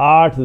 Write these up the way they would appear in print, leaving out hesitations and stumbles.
8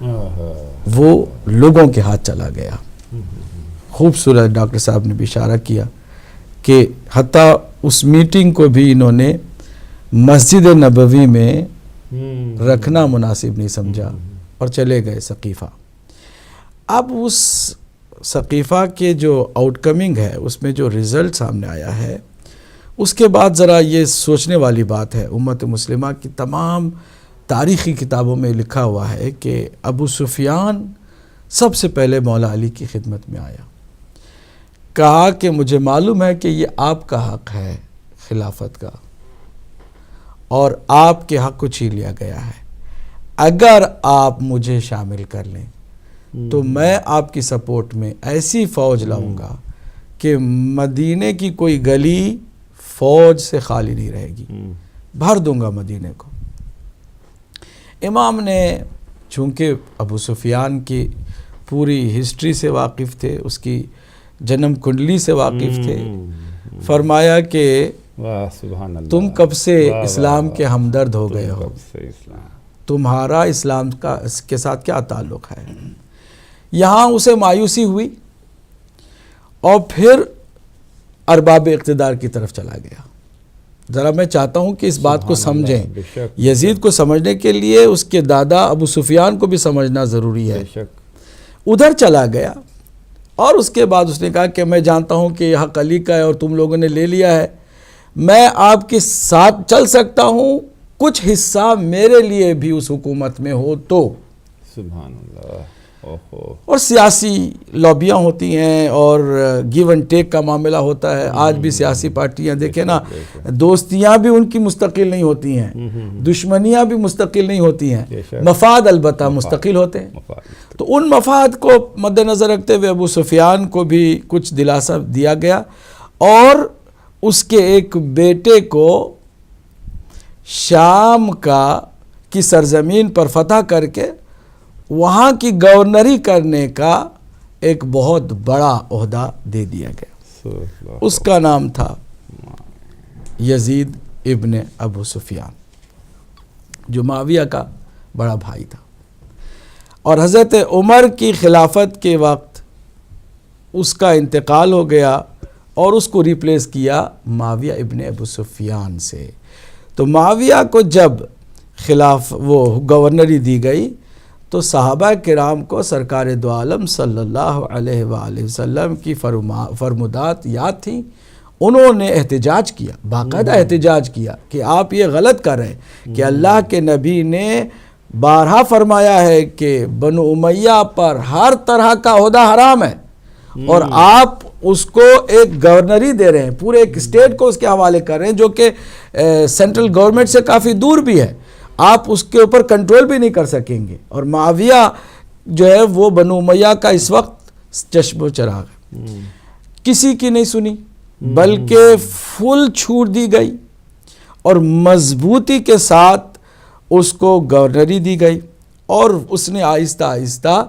وہ لوگوں کے ہاتھ چلا گیا. خوبصورت ڈاکٹر صاحب نے بھی اشارہ کیا کہ حتیٰ اس میٹنگ کو بھی انہوں نے مسجد نبوی میں رکھنا مناسب نہیں سمجھا اور چلے گئے سقیفہ. اب اس سقیفہ کے جو آؤٹ کمنگ ہے، اس میں جو رزلٹ سامنے آیا ہے، اس کے بعد ذرا یہ سوچنے والی بات ہے. امت مسلمہ کی تمام تاریخی کتابوں میں لکھا ہوا ہے کہ ابو سفیان سب سے پہلے مولا علی کی خدمت میں آیا، کہا کہ مجھے معلوم ہے کہ یہ آپ کا حق ہے خلافت کا اور آپ کے حق کو چھین لیا گیا ہے. اگر آپ مجھے شامل کر لیں تو میں آپ کی سپورٹ میں ایسی فوج لاؤں گا کہ مدینے کی کوئی گلی فوج سے خالی نہیں رہے گی، بھر دوں گا مدینے کو. امام نے چونکہ ابو سفیان کی پوری ہسٹری سے واقف تھے، اس کی جنم کنڈلی سے واقف تھے، فرمایا کہ سبحان اللہ، تم کب سے اسلام کے ہمدرد ہو گئے ہو، تمہارا اسلام کا اس کے ساتھ کیا تعلق ہے. یہاں اسے مایوسی ہوئی اور پھر ارباب اقتدار کی طرف چلا گیا. ذرا میں چاہتا ہوں کہ اس بات کو سمجھیں، یزید کو سمجھنے کے لیے اس کے دادا ابو سفیان کو بھی سمجھنا ضروری ہے. ادھر چلا گیا اور اس کے بعد اس نے کہا کہ میں جانتا ہوں کہ یہ حق علی کا ہے اور تم لوگوں نے لے لیا ہے، میں آپ کے ساتھ چل سکتا ہوں، کچھ حصہ میرے لیے بھی اس حکومت میں ہو تو. سبحان اللہ. اور سیاسی لابیاں ہوتی ہیں اور گیو اینڈ ٹیک کا معاملہ ہوتا ہے. آج بھی سیاسی پارٹیاں دیکھیں نا، دوستیاں بھی ان کی مستقل نہیں ہوتی ہیں، دشمنیاں بھی مستقل نہیں ہوتی ہیں، مفاد البتہ مستقل ہوتے ہیں. تو ان مفاد کو مد نظر رکھتے ہوئے ابو سفیان کو بھی کچھ دلاسا دیا گیا اور اس کے ایک بیٹے کو شام کی سرزمین پر فتح کر کے وہاں کی گورنری کرنے کا ایک بہت بڑا عہدہ دے دیا گیا. اس کا نام تھا یزید ابن ابو سفیان، جو معاویہ کا بڑا بھائی تھا. اور حضرت عمر کی خلافت کے وقت اس کا انتقال ہو گیا اور اس کو ریپلیس کیا معاویہ ابن ابو سفیان سے. تو معاویہ کو جب وہ گورنری دی گئی تو صحابہ کرام کو سرکار دو عالم صلی اللہ علیہ وآلہ وسلم کی فرمودات یاد تھیں. انہوں نے احتجاج کیا، باقاعدہ احتجاج کیا کہ آپ یہ غلط کر رہے ہیں کہ اللہ کے نبی نے بارہا فرمایا ہے کہ بنو امیہ پر ہر طرح کا عہدہ حرام ہے اور آپ اس کو ایک گورنری دے رہے ہیں، پورے ایک اسٹیٹ کو اس کے حوالے کر رہے ہیں جو کہ سینٹرل گورنمنٹ سے کافی دور بھی ہے، آپ اس کے اوپر کنٹرول بھی نہیں کر سکیں گے. اور معاویہ جو ہے وہ بنو امیہ کا اس وقت چشم و چراغ ہے. کسی کی نہیں سنی بلکہ فل چھوٹ دی گئی اور مضبوطی کے ساتھ اس کو گورنری دی گئی اور اس نے آہستہ آہستہ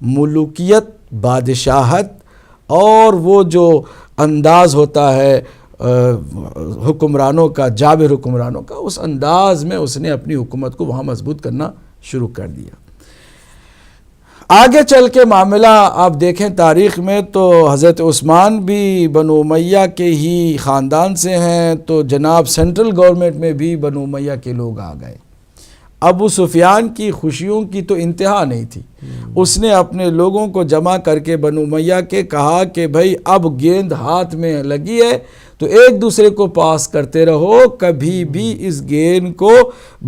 ملوکیت، بادشاہت اور وہ جو انداز ہوتا ہے حکمرانوں کا، جابر حکمرانوں کا، اس انداز میں اس نے اپنی حکومت کو وہاں مضبوط کرنا شروع کر دیا. آگے چل کے معاملہ آپ دیکھیں تاریخ میں تو حضرت عثمان بھی بنو امیہ کے ہی خاندان سے ہیں، تو جناب سینٹرل گورنمنٹ میں بھی بنو امیہ کے لوگ آ گئے. ابو سفیان کی خوشیوں کی تو انتہا نہیں تھی. اس نے اپنے لوگوں کو جمع کر کے بنو امیہ کے کہا کہ بھائی اب گیند ہاتھ میں لگی ہے تو ایک دوسرے کو پاس کرتے رہو، کبھی بھی اس گیند کو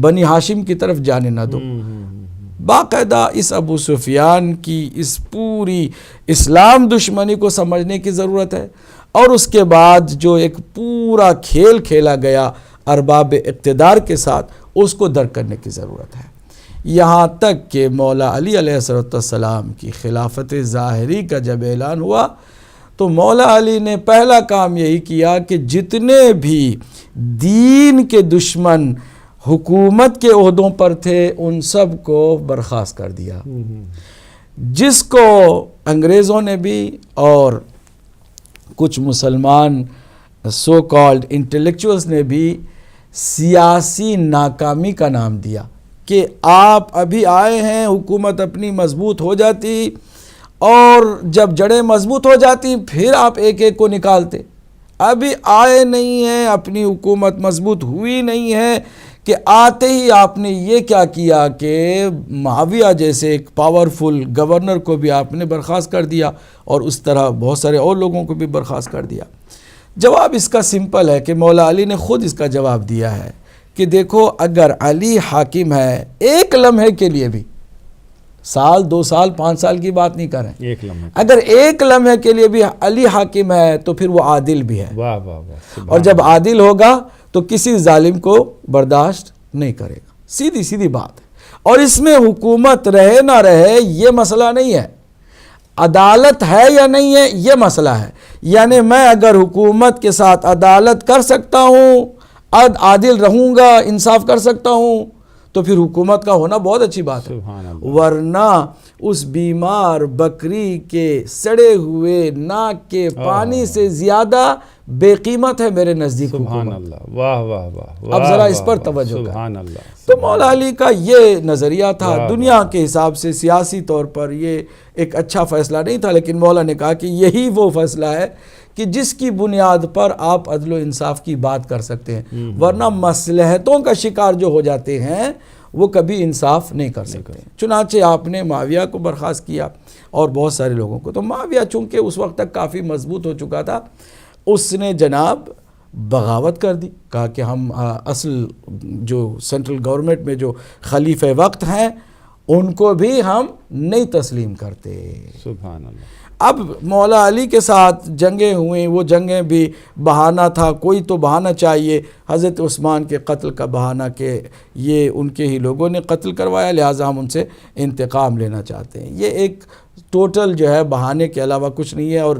بنی ہاشم کی طرف جانے نہ دو. باقاعدہ اس ابو سفیان کی اس پوری اسلام دشمنی کو سمجھنے کی ضرورت ہے اور اس کے بعد جو ایک پورا کھیل کھیلا گیا ارباب اقتدار کے ساتھ، اس کو درک کرنے کی ضرورت ہے. یہاں تک کہ مولا علی علیہ السلام کی خلافت ظاہری کا جب اعلان ہوا تو مولا علی نے پہلا کام یہی کیا کہ جتنے بھی دین کے دشمن حکومت کے عہدوں پر تھے ان سب کو برخاست کر دیا. جس کو انگریزوں نے بھی اور کچھ مسلمان سو کالڈ انٹلیکچوئلز نے بھی سیاسی ناکامی کا نام دیا کہ آپ ابھی آئے ہیں, حکومت اپنی مضبوط ہو جاتی, اور جب جڑیں مضبوط ہو جاتی پھر آپ ایک ایک کو نکالتے. ابھی آئے نہیں ہیں, اپنی حکومت مضبوط ہوئی نہیں ہے کہ آتے ہی آپ نے یہ کیا کیا کہ معاویہ جیسے ایک پاورفل گورنر کو بھی آپ نے برخاست کر دیا, اور اس طرح بہت سارے اور لوگوں کو بھی برخاست کر دیا. جواب اس کا سمپل ہے کہ مولا علی نے خود اس کا جواب دیا ہے کہ دیکھو, اگر علی حاکم ہے, ایک لمحے کے لیے بھی, سال 2 سال 5 سال کی بات نہیں کریں, ایک لمحے, اگر ایک لمحے کے لیے بھی علی حاکم ہے تو پھر وہ عادل بھی ہے. واہ واہ واہ. اور جب عادل ہوگا تو کسی ظالم کو برداشت نہیں کرے گا. سیدھی سیدھی بات ہے. اور اس میں حکومت رہے نہ رہے یہ مسئلہ نہیں ہے, عدالت ہے یا نہیں ہے یہ مسئلہ ہے. یعنی میں اگر حکومت کے ساتھ عدالت کر سکتا ہوں, عادل رہوں گا, انصاف کر سکتا ہوں, تو پھر حکومت کا ہونا بہت اچھی بات ہے. ورنہ اس بیمار بکری کے سڑے ہوئے ناک کے پانی سے زیادہ بے قیمت ہے میرے نزدیک حکومت. سبحان اللہ. واہ واہ واہ. اب ذرا اس پر توجہ کریں. سبحان اللہ. تو مولا علی کا یہ نظریہ تھا. دنیا کے حساب سے سیاسی طور پر یہ ایک اچھا فیصلہ نہیں تھا, لیکن مولا نے کہا کہ یہی وہ فیصلہ ہے کہ جس کی بنیاد پر آپ عدل و انصاف کی بات کر سکتے ہیں, ورنہ مصلحتوں کا شکار جو ہو جاتے ہیں وہ کبھی انصاف نہیں کر سکتے. چنانچہ آپ نے معاویہ کو برخاست کیا اور بہت سارے لوگوں کو. تو معاویہ چونکہ اس وقت تک کافی مضبوط ہو چکا تھا, اس نے جناب بغاوت کر دی, کہا کہ ہم اصل جو سینٹرل گورنمنٹ میں جو خلیفہ وقت ہیں ان کو بھی ہم نہیں تسلیم کرتے. سبحان اللہ. اب مولا علی کے ساتھ جنگیں ہوئیں, وہ جنگیں بھی بہانہ تھا, کوئی تو بہانہ چاہیے. حضرت عثمان کے قتل کا بہانہ کہ یہ ان کے ہی لوگوں نے قتل کروایا, لہٰذا ہم ان سے انتقام لینا چاہتے ہیں. یہ ایک ٹوٹل جو ہے بہانے کے علاوہ کچھ نہیں ہے. اور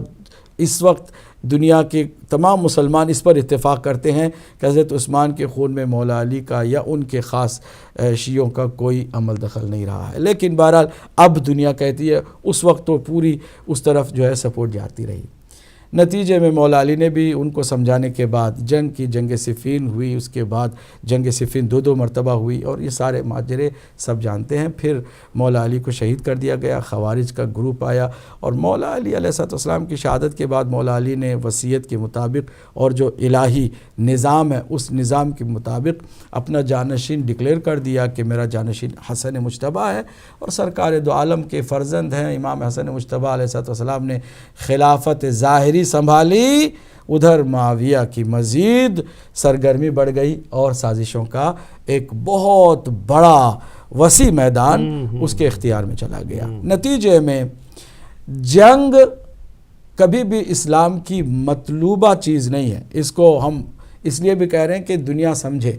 اس وقت دنیا کے تمام مسلمان اس پر اتفاق کرتے ہیں کہ حضرت عثمان کے خون میں مولا علی کا یا ان کے خاص شیعوں کا کوئی عمل دخل نہیں رہا ہے. لیکن بہرحال اب دنیا کہتی ہے, اس وقت تو پوری اس طرف جو ہے سپورٹ جاتی رہی. نتیجے میں مولا علی نے بھی ان کو سمجھانے کے بعد جنگ صفین ہوئی. اس کے بعد جنگ صفین 2 مرتبہ ہوئی, اور یہ سارے ماجرے سب جانتے ہیں. پھر مولا علی کو شہید کر دیا گیا, خوارج کا گروپ آیا, اور مولا علی علیہ السلام کی شہادت کے بعد مولا علی نے وصیت کے مطابق اور جو الہی نظام ہے اس نظام کے مطابق اپنا جانشین ڈکلیئر کر دیا کہ میرا جانشین حسن مجتبیٰ ہے, اور سرکار دو عالم کے فرزند ہیں امام حسن مجتبیٰ علیہ السلام نے خلافت ظاہری سنبھالی. ادھر معاویہ کی مزید سرگرمی بڑھ گئی اور سازشوں کا ایک بہت بڑا وسیع میدان اس کے اختیار میں چلا گیا. نتیجے میں جنگ کبھی بھی اسلام کی مطلوبہ چیز نہیں ہے. اس کو ہم اس لیے بھی کہہ رہے ہیں کہ دنیا سمجھے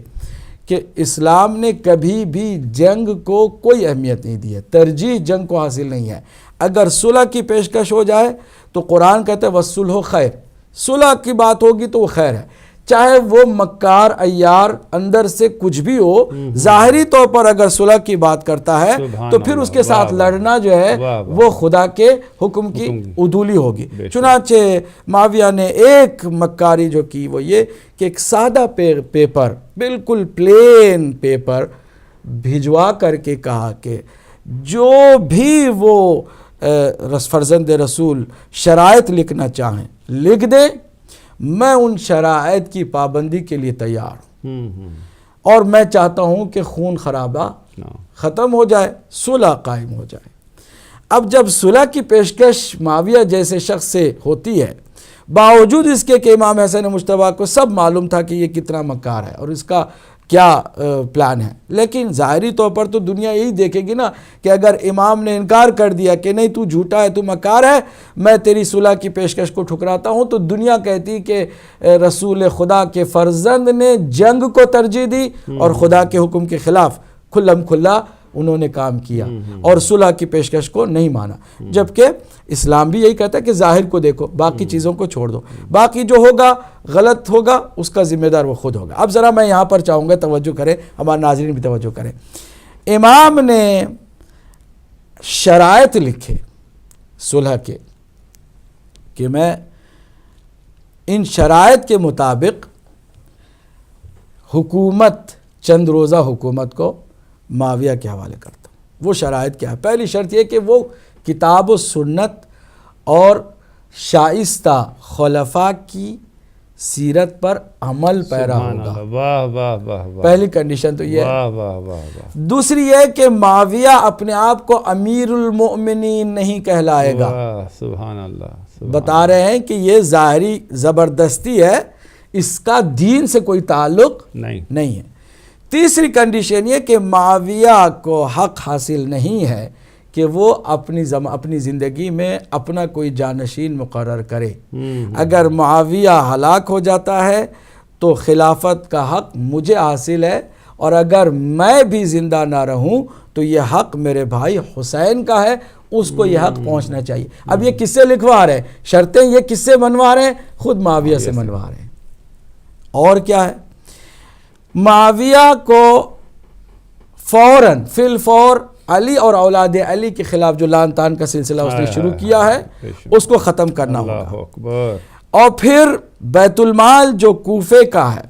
کہ اسلام نے کبھی بھی جنگ کو کوئی اہمیت نہیں دی ہے, ترجیح جنگ کو حاصل نہیں ہے. اگر صلح کی پیشکش ہو جائے تو قرآن کہتا ہے وَالصُّلْحُ خیر, صلح کی بات ہوگی تو وہ خیر ہے. چاہے وہ مکار عیار اندر سے کچھ بھی ہو, ظاہری طور پر اگر صلح کی بات کرتا ہے تو پھر اس کے ساتھ لڑنا جو ہے وہ خدا کے حکم کی عدولی ہوگی. چنانچہ معاویہ نے ایک مکاری جو کی وہ یہ کہ ایک سادہ پیپر, بالکل پلین پیپر بھجوا کر کے کہا کہ جو بھی وہ فرزند رسول شرائط لکھنا چاہیں لکھ دیں, میں ان شرائط کی پابندی کے لیے تیار ہوں, اور میں چاہتا ہوں کہ خون خرابہ ختم ہو جائے, صلح قائم ہو جائے. اب جب صلح کی پیشکش معاویہ جیسے شخص سے ہوتی ہے, باوجود اس کے کہ امام حسن مجتبیٰ کو سب معلوم تھا کہ یہ کتنا مکار ہے اور اس کا کیا پلان ہے, لیکن ظاہری طور پر تو دنیا یہی دیکھے گی نا کہ اگر امام نے انکار کر دیا کہ نہیں تو جھوٹا ہے, تو مکار ہے, میں تیری صلح کی پیشکش کو ٹھکراتا ہوں, تو دنیا کہتی کہ رسول خدا کے فرزند نے جنگ کو ترجیح دی اور خدا کے حکم کے خلاف کھلم کھلا انہوں نے کام کیا اور صلح کی پیشکش کو نہیں مانا. جبکہ اسلام بھی یہی کہتا ہے کہ ظاہر کو دیکھو, باقی چیزوں کو چھوڑ دو, باقی جو ہوگا غلط ہوگا اس کا ذمہ دار وہ خود ہوگا. اب ذرا میں یہاں پر چاہوں گا توجہ کریں, ہمارے ناظرین بھی توجہ کریں. امام نے شرائط لکھے صلح کے کہ میں ان شرائط کے مطابق حکومت, چند روزہ حکومت کو معاویہ کے حوالے کرتا ہوں۔ وہ شرائط کیا ہے؟ پہلی شرط یہ کہ وہ کتاب و سنت اور شائستہ خلفاء کی سیرت پر عمل پیرا ہوگا۔ واہ واہ واہ واہ، پہلی کنڈیشن تو یہ ہے۔ واہ واہ واہ واہ، دوسری یہ کہ معاویہ اپنے آپ کو امیر المؤمنین نہیں کہلائے گا۔ واہ، سبحان اللہ، سبحان بتا رہے ہیں کہ یہ ظاہری زبردستی ہے، اس کا دین سے کوئی تعلق نہیں ہے۔ تیسری کنڈیشن یہ کہ معاویہ کو حق حاصل نہیں ہے کہ وہ اپنی زندگی میں اپنا کوئی جانشین مقرر کرے۔ اگر معاویہ ہلاک ہو جاتا ہے تو خلافت کا حق مجھے حاصل ہے، اور اگر میں بھی زندہ نہ رہوں تو یہ حق میرے بھائی حسین کا ہے، اس کو یہ حق پہنچنا چاہیے۔ اب یہ کس سے لکھوا رہے ہیں؟ شرطیں یہ کس سے منوا رہے ہیں؟ خود معاویہ سے منوا رہے ہیں۔ اور کیا ہے؟ معاویہ کو فوراً فی الفور علی اور اولاد علی کے خلاف جو لعن طعن کا سلسلہ اس نے شروع کیا ہے اس کو ختم کرنا ہوگا۔ اللہ اکبر۔ اور پھر بیت المال جو کوفے کا ہے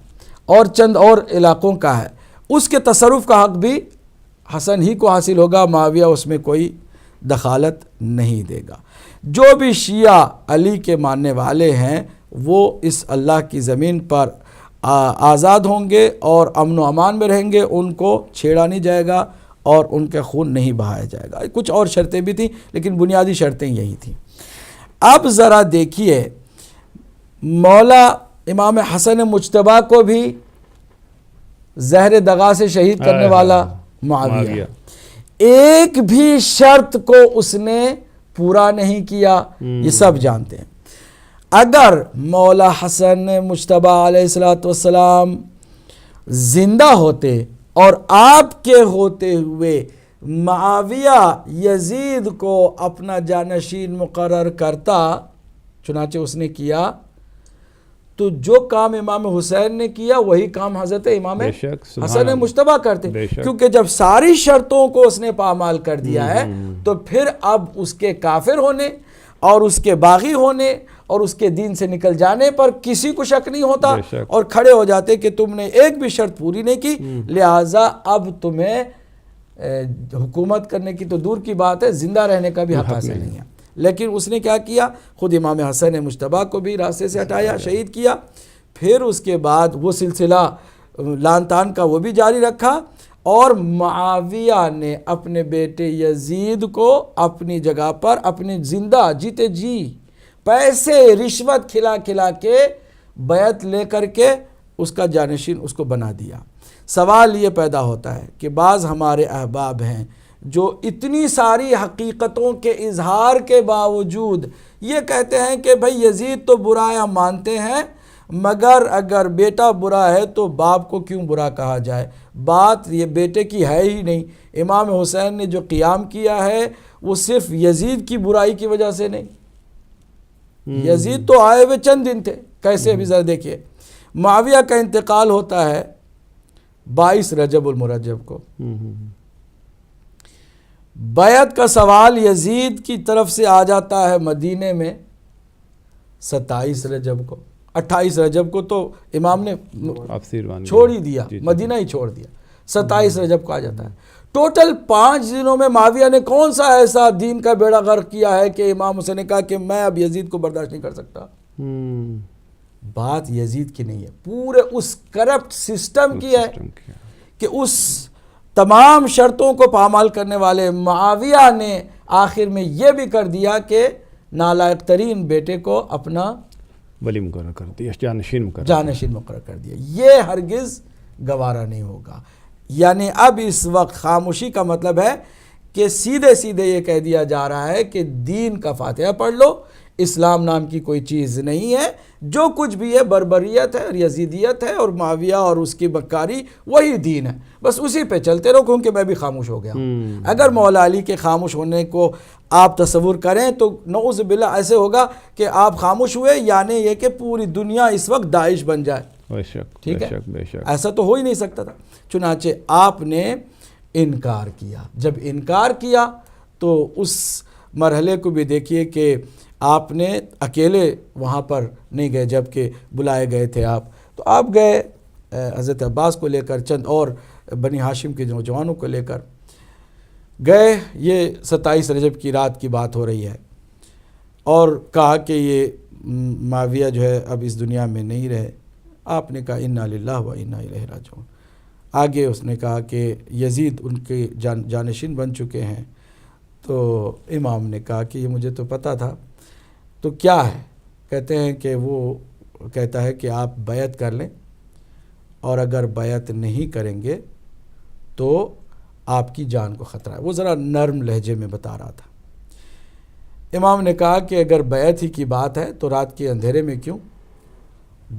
اور چند اور علاقوں کا ہے، اس کے تصرف کا حق بھی حسن ہی کو حاصل ہوگا، معاویہ اس میں کوئی دخالت نہیں دے گا۔ جو بھی شیعہ علی کے ماننے والے ہیں وہ اس اللہ کی زمین پر آزاد ہوں گے اور امن و امان میں رہیں گے، ان کو چھیڑا نہیں جائے گا اور ان کے خون نہیں بہایا جائے گا۔ کچھ اور شرطیں بھی تھیں لیکن بنیادی شرطیں یہی تھیں۔ اب ذرا دیکھیے، مولا امام حسن مجتبیٰ کو بھی زہر دغا سے شہید کرنے والا معاویہ، ایک بھی شرط کو اس نے پورا نہیں کیا، یہ سب جانتے ہیں۔ اگر مولا حسن مجتبیٰ علیہ السلام زندہ ہوتے اور آپ کے ہوتے ہوئے معاویہ یزید کو اپنا جانشین مقرر کرتا، چنانچہ اس نے کیا، تو جو کام امام حسین نے کیا وہی کام حضرت امام حسن مجتبیٰ کرتے، کیونکہ جب ساری شرطوں کو اس نے پامال کر دیا ہے تو پھر اب اس کے کافر ہونے اور اس کے باغی ہونے اور اس کے دین سے نکل جانے پر کسی کو شک نہیں ہوتا، اور کھڑے ہو جاتے کہ تم نے ایک بھی شرط پوری نہیں کی، لہٰذا اب تمہیں حکومت کرنے کی تو دور کی بات ہے، زندہ رہنے کا بھی حق حاصل نہیں ہے۔ لیکن اس نے کیا کیا؟ خود امام حسن مجتبیٰ کو بھی راستے سے ہٹایا، شہید کیا، پھر اس کے بعد وہ سلسلہ لعن طعن کا وہ بھی جاری رکھا، اور معاویہ نے اپنے بیٹے یزید کو اپنی جگہ پر اپنی زندہ جیتے جی پیسے رشوت کھلا کھلا کے بیعت لے کر کے اس کا جانشین اس کو بنا دیا۔ سوال یہ پیدا ہوتا ہے کہ بعض ہمارے احباب ہیں جو اتنی ساری حقیقتوں کے اظہار کے باوجود یہ کہتے ہیں کہ بھئی یزید تو برا مانتے ہیں، مگر اگر بیٹا برا ہے تو باپ کو کیوں برا کہا جائے؟ بات یہ بیٹے کی ہے ہی نہیں۔ امام حسین نے جو قیام کیا ہے وہ صرف یزید کی برائی کی وجہ سے نہیں، یزید تو آئے ہوئے چند دن تھے، کیسے ابھی ذرا دیکھیے، معاویہ کا انتقال ہوتا ہے 22 رجب المرجب کو، بیعت کا سوال یزید کی طرف سے آ جاتا ہے مدینے میں 27 رجب کو، 28 رجب کو تو امام نے چھوڑ ہی دیا، مدینہ ہی چھوڑ دیا، 27 رجب کو آ جاتا ہے۔ ٹوٹل 5 دنوں میں معاویہ نے کون سا ایسا دین کا بیڑا غرق کیا ہے کہ امام حسین نے کہا کہ میں اب یزید کو برداشت نہیں کر سکتا؟ بات یزید کی نہیں ہے، پورے اس کرپٹ سسٹم کی ہے کہ اس تمام شرطوں کو پامال کرنے والے معاویہ نے آخر میں یہ بھی کر دیا کہ نالائق ترین بیٹے کو اپنا ولی مقرر کر دیا، جانشین مقرر کر دیا۔ یہ ہرگز گوارا نہیں ہوگا۔ یعنی اب اس وقت خاموشی کا مطلب ہے کہ سیدھے سیدھے یہ کہہ دیا جا رہا ہے کہ دین کا فاتحہ پڑھ لو، اسلام نام کی کوئی چیز نہیں ہے، جو کچھ بھی ہے بربریت ہے اور یزیدیت ہے، اور معاویہ اور اس کی بکاری وہی دین ہے، بس اسی پہ چلتے رہو، کیونکہ میں بھی خاموش ہو گیا ہوں۔ اگر مولا علی کے خاموش ہونے کو آپ تصور کریں تو نعوذ باللہ ایسے ہوگا کہ آپ خاموش ہوئے یعنی یہ کہ پوری دنیا اس وقت داعش بن جائے، ٹھیک ہے؟ ایسا تو ہو ہی نہیں سکتا تھا۔ چنانچہ آپ نے انکار کیا، جب انکار کیا تو اس مرحلے کو بھی دیکھیے کہ آپ نے اکیلے وہاں پر نہیں گئے، جب کہ بلائے گئے تھے آپ، تو آپ گئے حضرت عباس کو لے کر، چند اور بنی ہاشم کے نوجوانوں کو لے کر گئے. یہ 27 رجب کی رات کی بات ہو رہی ہے, اور کہا کہ یہ معاویہ جو ہے اب اس دنیا میں نہیں رہے. آپ نے کہا انا للہ و انا الیہ راجعون. آگے اس نے کہا کہ یزید ان کے جانشین بن چکے ہیں. تو امام نے کہا کہ یہ مجھے تو پتہ تھا. تو کیا ہے؟ کہتے ہیں کہ وہ کہتا ہے کہ آپ بیعت کر لیں, اور اگر بیعت نہیں کریں گے تو آپ کی جان کو خطرہ ہے. وہ ذرا نرم لہجے میں بتا رہا تھا. امام نے کہا کہ اگر بیعت ہی کی بات ہے تو رات کے اندھیرے میں کیوں,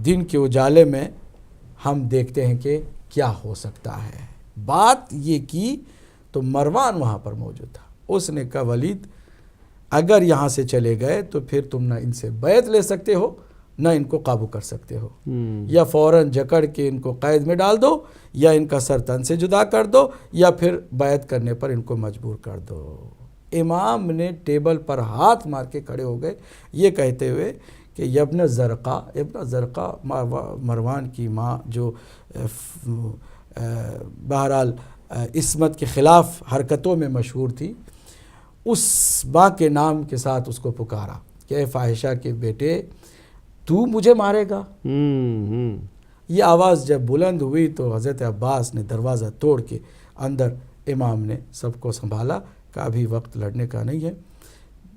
دن کے اجالے میں ہم دیکھتے ہیں کہ کیا ہو سکتا ہے. بات یہ کی تو مروان وہاں پر موجود تھا. اس نے کہا ولید اگر یہاں سے چلے گئے تو پھر تم نہ ان سے بیعت لے سکتے ہو نہ ان کو قابو کر سکتے ہو. یا فوراً جکڑ کے ان کو قید میں ڈال دو, یا ان کا سر تن سے جدا کر دو, یا پھر بیعت کرنے پر ان کو مجبور کر دو. امام نے ٹیبل پر ہاتھ مار کے کھڑے ہو گئے, یہ کہتے ہوئے کہ ابن زرقہ مروان کی ماں جو بہرحال عصمت کے خلاف حرکتوں میں مشہور تھی, اس ماں کے نام کے ساتھ اس کو پکارا کہ اے فاحشہ کے بیٹے تو مجھے مارے گا. یہ آواز جب بلند ہوئی تو حضرت عباس نے دروازہ توڑ کے اندر امام نے سب کو سنبھالا کہ ابھی وقت لڑنے کا نہیں ہے.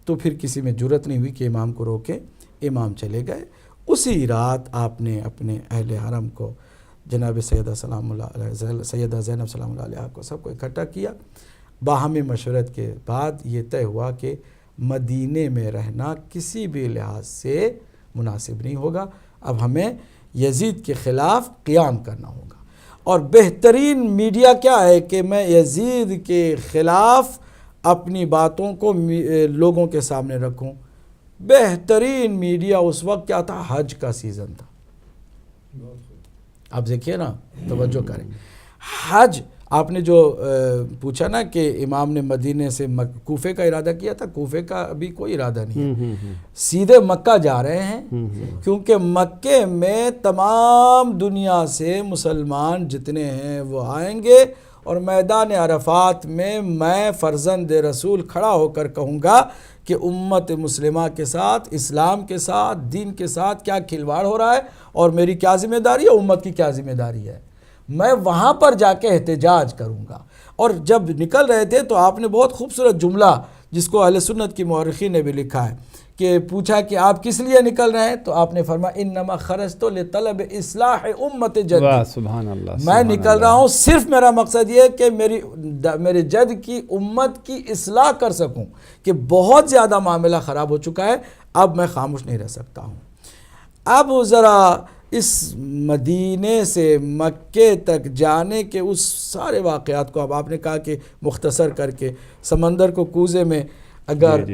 تو پھر کسی میں جرت نہیں ہوئی کہ امام کو روکے. امام چلے گئے. اسی رات آپ نے اپنے اہل حرم کو, جناب سیدہ سلام اللہ علیہ, سیدہ زینب سلام اللہ علیہ کو, سب کو اکٹھا کیا. باہمی مشورت کے بعد یہ طے ہوا کہ مدینے میں رہنا کسی بھی لحاظ سے مناسب نہیں ہوگا. اب ہمیں یزید کے خلاف قیام کرنا ہوگا, اور بہترین میڈیا کیا ہے کہ میں یزید کے خلاف اپنی باتوں کو لوگوں کے سامنے رکھوں. بہترین میڈیا اس وقت کیا تھا؟ حج کا سیزن تھا. آپ دیکھیے نا, توجہ کریں. حج, آپ نے جو پوچھا نا کہ امام نے مدینے سے کوفے کا ارادہ کیا تھا, کوفے کا ابھی کوئی ارادہ نہیں ہے, سیدھے مکہ جا رہے ہیں. کیونکہ مکے میں تمام دنیا سے مسلمان جتنے ہیں وہ آئیں گے, اور میدان عرفات میں فرزند رسول کھڑا ہو کر کہوں گا کہ امت مسلمہ کے ساتھ, اسلام کے ساتھ, دین کے ساتھ کیا کھلواڑ ہو رہا ہے, اور میری کیا ذمہ داری ہے, امت کی کیا ذمہ داری ہے. میں وہاں پر جا کے احتجاج کروں گا. اور جب نکل رہے تھے تو آپ نے بہت خوبصورت جملہ, جس کو اہل سنت کی مورخین نے بھی لکھا ہے, کہ پوچھا کہ آپ کس لیے نکل رہے ہیں, تو آپ نے فرمایا انما خرجت لطلب اصلاح امت جدی. سبحان اللہ. میں نکل رہا ہوں, صرف میرا مقصد یہ ہے کہ میرے جد کی امت کی اصلاح کر سکوں, کہ بہت زیادہ معاملہ خراب ہو چکا ہے, اب میں خاموش نہیں رہ سکتا ہوں. اب ذرا اس مدینے سے مکے تک جانے کے اس سارے واقعات کو, اب آپ نے کہا کہ مختصر کر کے سمندر کو کوزے میں اگر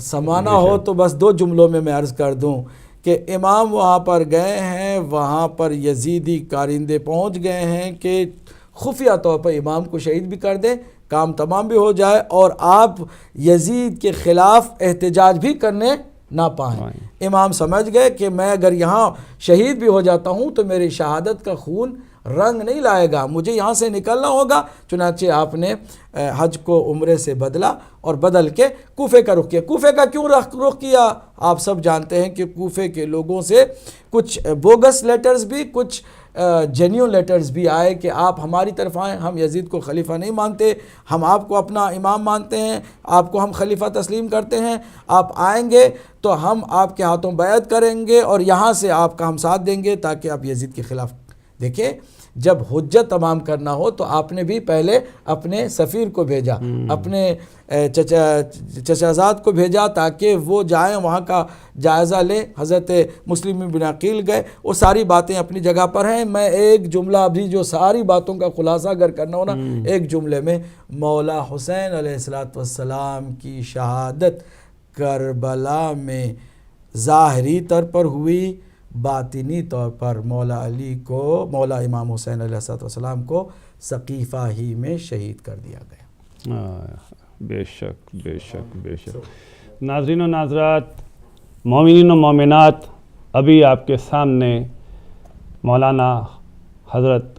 سمانا ہو تو بس 2 جملوں میں عرض کر دوں کہ امام وہاں پر گئے ہیں, وہاں پر یزیدی کارندے پہنچ گئے ہیں کہ خفیہ طور پر امام کو شہید بھی کر دیں, کام تمام بھی ہو جائے, اور آپ یزید کے خلاف احتجاج بھی کرنے نہ پائیں. امام سمجھ گئے کہ میں اگر یہاں شہید بھی ہو جاتا ہوں تو میری شہادت کا خون رنگ نہیں لائے گا, مجھے یہاں سے نکلنا ہوگا. چنانچہ آپ نے حج کو عمرے سے بدلا, اور بدل کے کوفے کا رخ کیا. کوفے کا کیوں رخ کیا؟ آپ سب جانتے ہیں کہ کوفے کے لوگوں سے کچھ بوگس لیٹرز بھی, کچھ جینیون لیٹرز بھی آئے کہ آپ ہماری طرف آئیں, ہم یزید کو خلیفہ نہیں مانتے, ہم آپ کو اپنا امام مانتے ہیں, آپ کو ہم خلیفہ تسلیم کرتے ہیں, آپ آئیں گے تو ہم آپ کے ہاتھوں بیعت کریں گے, اور یہاں سے آپ کا ہم ساتھ دیں گے تاکہ آپ یزید کے خلاف. دیکھیں, جب حجت تمام کرنا ہو تو آپ نے بھی پہلے اپنے سفیر کو بھیجا, اپنے چچازاد کو بھیجا تاکہ وہ جائیں وہاں کا جائزہ لیں. حضرت مسلم بن عقیل گئے. وہ ساری باتیں اپنی جگہ پر ہیں. میں ایک جملہ ابھی جو ساری باتوں کا خلاصہ اگر کرنا ہو نا, ایک جملے میں, مولا حسین علیہ السلام کی شہادت کربلا میں ظاہری طور پر ہوئی, باطنی طور پر مولا علی کو, مولا امام حسین علیہ السلام کو سقیفہ ہی میں شہید کر دیا گیا. بے شک بے شک بے شک. ناظرین و ناظرات, مومنین و مومنات, ابھی آپ کے سامنے مولانا حضرت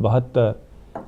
72